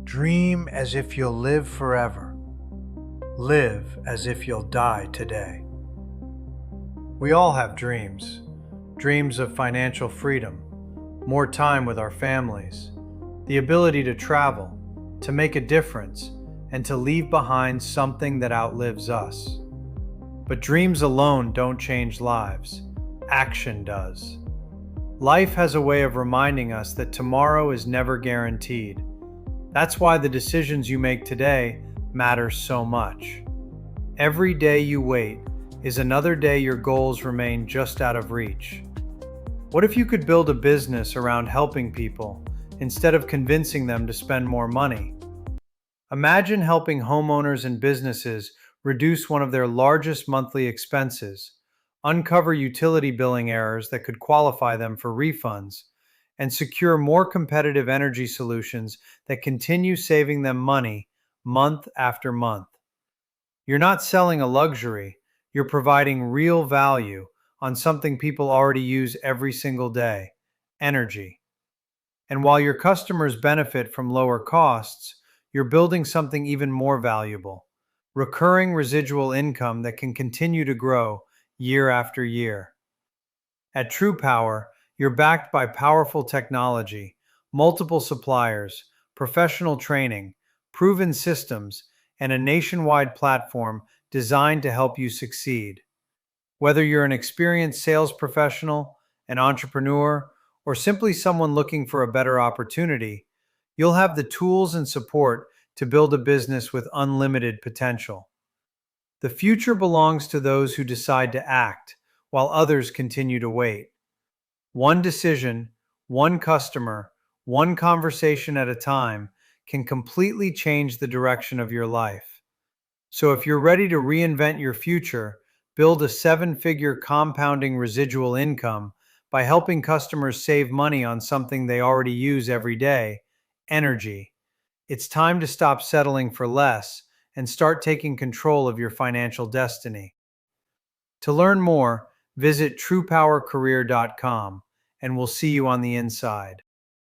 Dream as if you'll live forever. Live as if you'll die today. We all have dreams. Dreams of financial freedom, more time with our families, the ability to travel, to make a difference, and to leave behind something that outlives us. But dreams alone don't change lives. Action does. Life has a way of reminding us that tomorrow is never guaranteed. That's why the decisions you make today matter so much. Every day you wait is another day your goals remain just out of reach. What if you could build a business around helping people instead of convincing them to spend more money? Imagine helping homeowners and businesses reduce one of their largest monthly expenses, uncover utility billing errors that could qualify them for refunds, and secure more competitive energy solutions that continue saving them money month after month. You're not selling a luxury, you're providing real value on something people already use every single day: energy. And while your customers benefit from lower costs, you're building something even more valuable: recurring residual income that can continue to grow year after year. At TruPowur, you're backed by powerful technology, multiple suppliers, professional training, proven systems, and a nationwide platform designed to help you succeed. Whether you're an experienced sales professional, an entrepreneur, or simply someone looking for a better opportunity, you'll have the tools and support to build a business with unlimited potential. The future belongs to those who decide to act, while others continue to wait. One decision, one customer, one conversation at a time can completely change the direction of your life. So if you're ready to reinvent your future, build a seven-figure compounding residual income by helping customers save money on something they already use every day: energy. It's time to stop settling for less and start taking control of your financial destiny. To learn more, visit TruPowerCareer.com, and we'll see you on the inside.